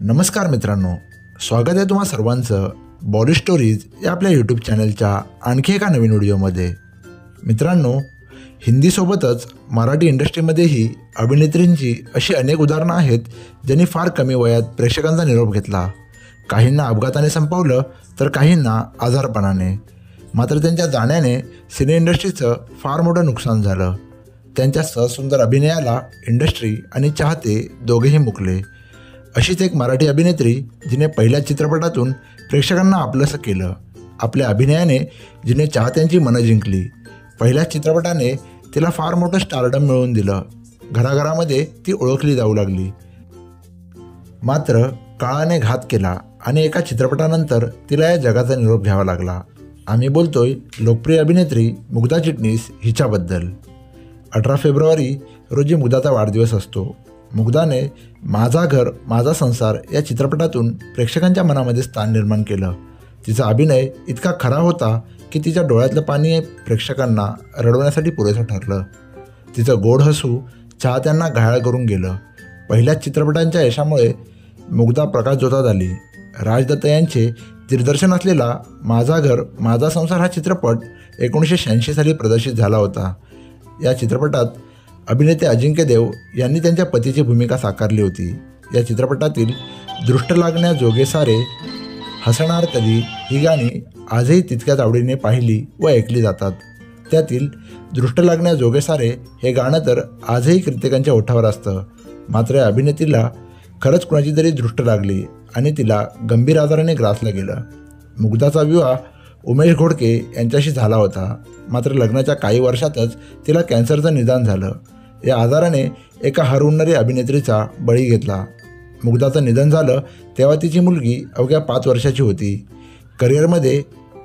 नमस्कार मित्रांनो, स्वागत आहे तुम्हा सर्वांचं बॉली स्टोरीज या आपल्या यूट्यूब चॅनलच्या आणखी एका नवीन व्हिडिओमध्ये। मित्रांनो, हिंदीसोबतच मराठी इंडस्ट्रीमध्येही अभिनेत्रींची अशी अनेक उदाहरणं आहेत ज्यांनी फार कमी वयात प्रेक्षकांचा निरोप घेतला। काहींना अपघाताने संपवलं तर काहींना आजारपणाने। मात्र त्यांच्या जाण्याने सिने इंडस्ट्रीचं फार मोठं नुकसान झालं। त्यांच्या सहसुंदर अभिनयाला इंडस्ट्री आणि चाहते दोघेही मुकले। अशीच एक मराठी अभिनेत्री जिने पहिल्या चित्रपटातून प्रेक्षकांना आपलंसं केलं। आपल्या अभिनयाने जिने चाहत्यांची मनं जिंकली। पहिल्या चित्रपटाने तिला फार मोठं स्टारडम मिळवून दिलं। घराघरामध्ये ती ओळखली जाऊ लागली। मात्र काळाने घात केला आणि एका चित्रपटानंतर तिला या जगाचा निरोप घ्यावा लागला। आम्ही बोलतोय लोकप्रिय अभिनेत्री मुग्धा चिटणीस हिच्याबद्दल। 18 फेब्रुवारी रोजी मुग्धाचा वाढदिवस असतो। मुग्धाने माझा घर माझा संसार या चित्रपटातून प्रेक्षकांच्या मनामध्ये स्थान निर्माण केलं। तिचा अभिनय इतका खरा होता की तिच्या डोळ्यातलं पाणी प्रेक्षकांना रडवण्यासाठी पुरेसं ठरलं। तिचं गोड हसू चाहत्यांना घायाळ करून गेलं। पहिल्या चित्रपटांच्या यशामुळे मुग्धा प्रकाशझोतात आली। राज दत्त यांचे दिग्दर्शन असलेला माझा घर माझा संसार हा चित्रपट 1986 साली प्रदर्शित झाला होता। या चित्रपटात अभिनेते अजिंक्य देव यांनी त्यांच्या पतीची भूमिका साकारली होती। या चित्रपटातील दृष्ट लागण्या जोगे सारे, हसणार कधी ही गाणी आजही तितक्याच आवडीने पाहिली व ऐकली जातात। त्यातील दृष्ट लागण्या जोगे सारे हे गाणं तर आजही कित्येकांच्या ओठावर असतं। मात्र या अभिनेत्रीला खरंच कुणाची तरी दृष्ट लागली आणि तिला गंभीर आजाराने ग्रासलं गेलं। मुग्धाचा विवाह उमेश घोडके यांच्याशी झाला होता। मात्र लग्नाच्या काही वर्षातच तिला कॅन्सरचं निदान झालं। या आजाराने एका हरवणारी अभिनेत्रीचा बळी घेतला। मुग्धाचं निधन झालं तेव्हा तिची मुलगी अवघ्या 5 वर्षाची होती। करिअरमध्ये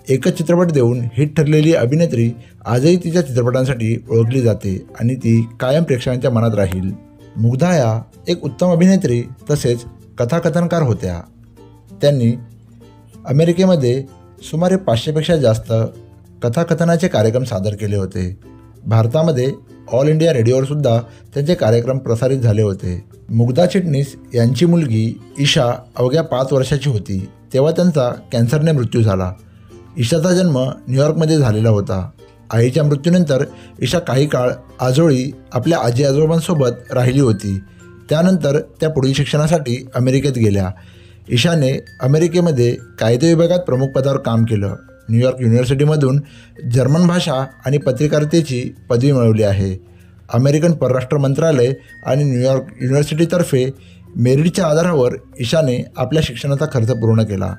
एकच चित्रपट देऊन हिट ठरलेली अभिनेत्री आजही तिच्या चित्रपटांसाठी ओळखली जाते आणि ती कायम प्रेक्षकांच्या मनात राहील। मुग्धा या एक उत्तम अभिनेत्री तसेच कथाकथनकार होत्या। त्यांनी अमेरिकेमध्ये सुमारे 500पेक्षा जास्त कथाकथनाचे कार्यक्रम सादर केले होते। भारतामध्ये ऑल इंडिया रेडिओवरसुद्धा त्यांचे कार्यक्रम प्रसारित झाले होते। मुग्धा चिटणीस यांची मुलगी ईशा अवघ्या 5 वर्षाची होती तेव्हा त्यांचा कॅन्सरने मृत्यू झाला। ईशाचा जन्म न्यूयॉर्कमध्ये झालेला होता। आईच्या मृत्यूनंतर ईशा काही काळ आजोळी आपल्या आजी आजोबांसोबत राहिली होती। त्यानंतर त्या पुढील शिक्षणासाठी अमेरिकेत गेल्या। ईशाने अमेरिकेमध्ये कायदे विभागात प्रमुख पदावर काम केलं। न्यूयॉर्क युनिव्हर्सिटीमधून जर्मन भाषा आणि पत्रकारितेची पदवी मिळवली आहे। अमेरिकन परराष्ट्र मंत्रालय आणि न्यूयॉर्क युनिव्हर्सिटीतर्फे मेरिटच्या आधारावर ईशाने आपल्या शिक्षणाचा खर्च पूर्ण केला।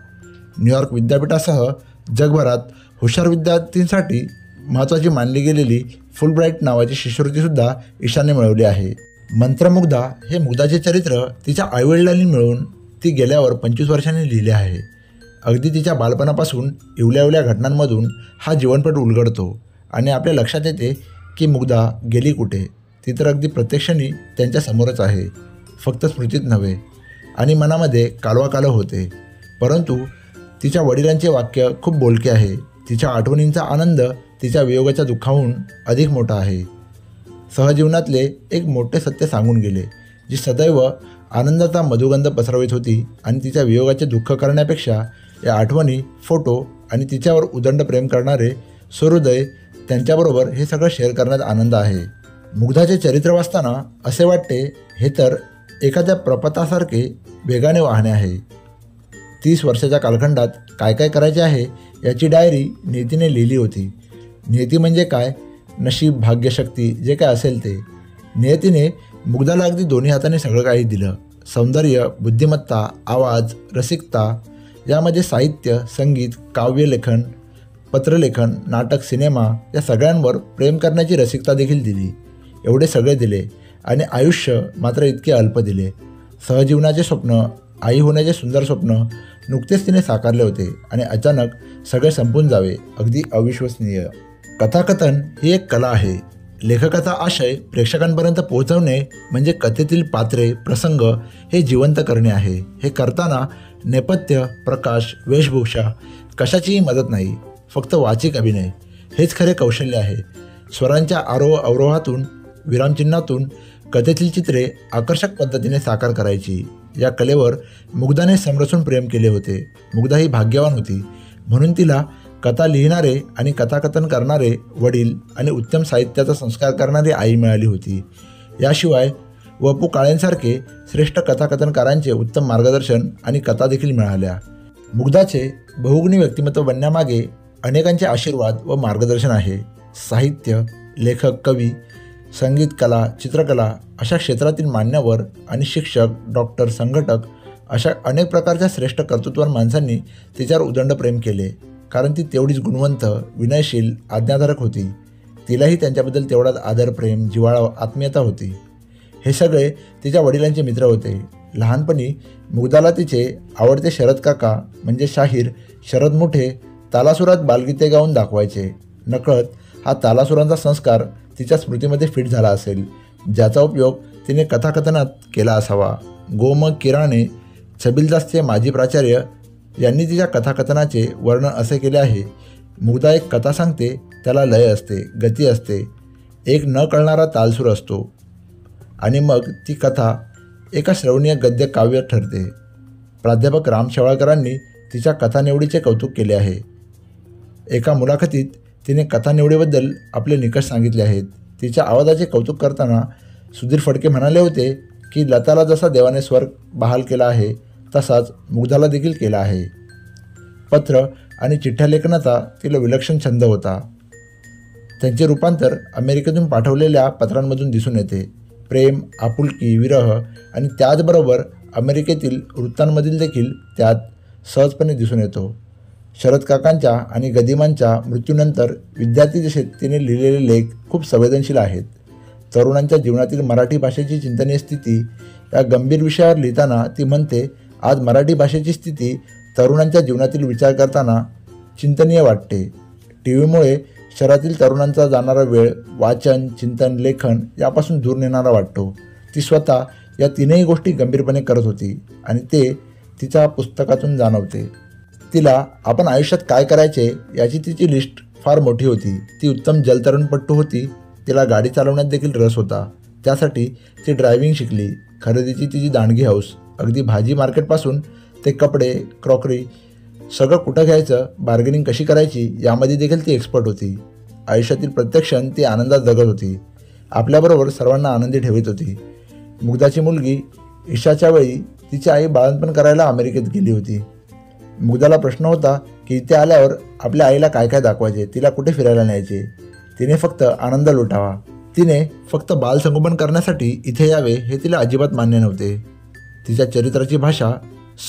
न्यूयॉर्क विद्यापीठासह जगभरात हुशार विद्यार्थ्यांसाठी महत्त्वाची मानली गेलेली फुलब्राईट नावाची शिष्यवृत्तीसुद्धा ईशाने मिळवली आहे। मंत्रमुग्धा हे मुग्धाचे चरित्र तिच्या आईवडिलांनी मिळून ती गेल्यावर 25 वर्षांनी लिहिले आहे। अगदी तिच्या बालपणापासून इवल्या घटनांमधून हा जीवनपट उलगडतो आणि आपल्या लक्षात येते की मुग्धा गेली कुठे। ती तर अगदी प्रत्यक्षाने त्यांच्या समोरच आहे, फक्त स्मृतीत नव्हे आणि मनामध्ये कालवाकालव होते। परंतु तिच्या वडिलांचे वाक्य खूप बोलके आहे। तिच्या आठवणींचा आनंद तिच्या वियोगाच्या दुःखाहून अधिक मोठा आहे। सहजीवनातले एक मोठे सत्य सांगून गेले, जी सदैव आनंदाचा मधुगंध पसरवित होती आणि तिच्या वियोगाचे दुःख करण्यापेक्षा या आठवणी, फोटो आणि तिच्यावर उदंड प्रेम करणारे सहृदय त्यांच्याबरोबर हे सगळं शेअर करण्यात आनंद आहे। मुग्धाचे चरित्र वाचताना असे वाटते हे तर एखाद्या प्रपथासारखे वेगाने वाहणे आहे। 30 वर्षाच्या कालखंडात काय काय करायचे आहे याची डायरी नियतीने लिहिली होती। नियती म्हणजे काय? नशीब, भाग्यशक्ती जे काय असेल ते। नियतीने मुग्धाला अगदी दोन्ही हाताने सगळं काही दिलं। सौंदर्य, बुद्धिमत्ता, आवाज, रसिकता, यामध्ये साहित्य, संगीत, काव्यलेखन, पत्रलेखन, नाटक, सिनेमा या सगळ्यांवर प्रेम करण्याची रसिकता देखील दिली। एवढे सगळे दिले आणि आयुष्य मात्र इतके अल्प दिले। सहजीवनाचे स्वप्न, आई होण्याचे सुंदर स्वप्न नुकतेच तिने साकारले होते आणि अचानक सगळे संपून जावे, अगदी अविश्वसनीय। कथाकथन ही एक कला आहे। लेखकाचा आशय प्रेक्षकांपर्यंत पोहोचवणे म्हणजे कथेतील पात्रे, प्रसंग हे जिवंत करणे आहे। हे करताना नेपथ्य, प्रकाश, वेशभूषा कशाचीही मदत नाही, फक्त वाचिक अभिनय हेच खरे कौशल्य आहे। स्वरांच्या आरोह अवरोहातून, विरामचिन्हातून कथेतील चित्रे आकर्षक पद्धतीने साकार करायची। या कलेवर मुग्धाने समरसून प्रेम केले होते. मुग्धा ही भाग्यवान होती, म्हणून तिला कथा लिहिणारे आणि कथाकथन करणारे वडील आणि उत्तम साहित्याचा संस्कार करणारी आई मिळाली होती. याशिवाय वपू काळेंसारखे श्रेष्ठ कथाकथनकारांचे उत्तम मार्गदर्शन आणि कथा देखील मिळाल्या. मुग्धाचे बहुगुणी व्यक्तिमत्व बनण्यामागे अनेकांचे आशीर्वाद व मार्गदर्शन आहे. साहित्य, लेखक, कवी, संगीत, कला, चित्रकला अशा क्षेत्रातील मान्यवर आणि शिक्षक, डॉक्टर, संघटक अशा अनेक प्रकारच्या श्रेष्ठ कर्तृत्ववान माणसांनी तिच्यावर उदंड प्रेम केले. कारण ती तेवढीच गुणवंत, विनयशील, आज्ञाधारक होती. तिलाही त्यांच्याबद्दल तेवढाच आदर, प्रेम, जिव्हाळा, आत्मीयता होती. हे सगळे तिच्या वडिलांचे मित्र होते. लहानपणी मुग्धाला तिचे आवडते शरद काका म्हणजे शाहीर शरद मोठे तालासुरात बालगीते गाऊन दाखवायचे. नकळत हा तालासुरांचा संस्कार तिच्या स्मृतीमध्ये फिट झाला असेल, ज्याचा उपयोग तिने कथाकथनात केला असावा. गो म किराणे छबिलदासचे माजी प्राचार्य यांनी तिच्या कथाकथनाचे वर्णन असे केले आहे. मुग्धा एक कथा सांगते, त्याला लय असते, गती असते, एक न कळणारा तालसूर असतो आणि मग ती कथा एका श्रवणीय गद्य काव्य ठरते. प्राध्यापक राम शेवाळकरांनी तिच्या कथानिवडीचे कौतुक केले आहे. एका मुलाखतीत तिने कथानिवडीबद्दल आपले निकष सांगितले आहेत. तिच्या आवाजाचे कौतुक करताना सुधीर फडके म्हणाले होते की लताला जसा देवाने स्वर बहाल केला आहे तसाच मुग्धाला देखील केला आहे. पत्र आणि चिठ्ठ्या लेखनाचा तिला विलक्षण छंद होता. त्यांचे रूपांतर अमेरिकेतून पाठवलेल्या पत्रांमधून दिसून येते. प्रेम, आपुलकी, विरह आणि त्याचबरोबर अमेरिकेतील वृत्तांमधील देखील त्यात सहजपणे दिसून येतो. शरद काकांच्या आणि गदिमांच्या मृत्यूनंतर विद्यार्थी दशेत तिने लिहिलेले लेख खूप संवेदनशील आहेत. तरुणांच्या जीवनातील मराठी भाषेची चिंतनीय स्थिती या गंभीर विषयावर लिहिताना ती म्हणते, आज मराठी भाषेची स्थिती तरुणांच्या जीवनातील विचार करताना चिंतनीय वाटते. टीव्हीमुळे शहरातील तरुणांचा जाणारा वेळ वाचन, चिंतन, लेखन यापासून दूर नेणारा वाटतो. ती स्वतः या तीनही गोष्टी गंभीरपणे करत होती आणि ते तिच्या पुस्तकातून जाणवते. तिला आपण आयुष्यात काय करायचे याची तिची लिस्ट फार मोठी होती. ती उत्तम जलतरणपटू होती. तिला गाडी चालवण्यात देखील रस होता. त्यासाठी ती ड्रायव्हिंग शिकली. खरेदीची तिची दांडगी हौस, अगदी भाजी मार्केटपासून ते कपडे, क्रॉकरी सगळं कुठं घ्यायचं, बार्गेनिंग कशी करायची यामध्ये देखील ती एक्सपर्ट होती. आयुष्यातील प्रत्येक क्षण ती आनंदात जगत होती. आपल्याबरोबर सर्वांना आनंदी ठेवत होती. मुग्धाची मुलगी ईशाच्या वेळी तिची आई बाळंतपण करायला अमेरिकेत गेली होती. मुग्धाला प्रश्न होता की इथे आल्यावर आपल्या आईला काय काय दाखवायचे, तिला कुठे फिरायला न्यायचे. तिने फक्त आनंद लुटावा. तिने फक्त बालसंगोपन करण्यासाठी इथे यावे हे तिला अजिबात मान्य नव्हते. तिच्या चरित्राची भाषा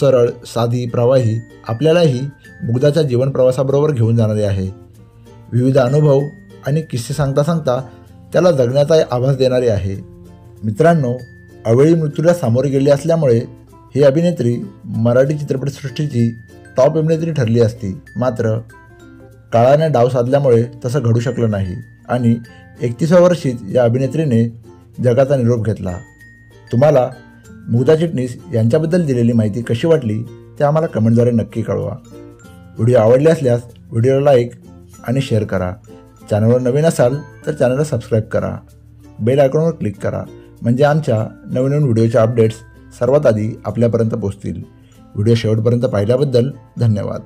सरळ, साधी, प्रवाही आपल्यालाही मुग्धाच्या जीवन प्रवासाबरोबर घेऊन जाणारी आहे. विविध अनुभव आणि किस्से सांगता सांगता त्याला जगण्याचा आभास देणारी आहे. मित्रांनो, अवेळी मृत्यूला सामोरे गेली असल्यामुळे ही अभिनेत्री मराठी चित्रपटसृष्टीची टॉप अभिनेत्री ठरली असती. मात्र काळाने डाव साधल्यामुळे तसं घडू शकलं नाही आणि 31व्या वर्षीच या अभिनेत्रीने जगाचा निरोप घेतला. तुम्हाला मुग्धा चिटणीस यांच्याबद्दल दिलेली माहिती कशी वाटली ते आम्हाला कमेंटद्वारे नक्की कळवा. व्हिडिओ आवडले असल्यास व्हिडिओला लाईक आणि शेअर करा. चॅनलवर नवीन असाल तर चॅनलला सबस्क्राईब करा. बेल आयकॉनवर क्लिक करा म्हणजे आमच्या नवीन व्हिडिओच्या अपडेट्स सर्वात आधी आपल्यापर्यंत पोहोचतील. व्हिडिओ शेवटपर्यंत पाहिल्याबद्दल धन्यवाद.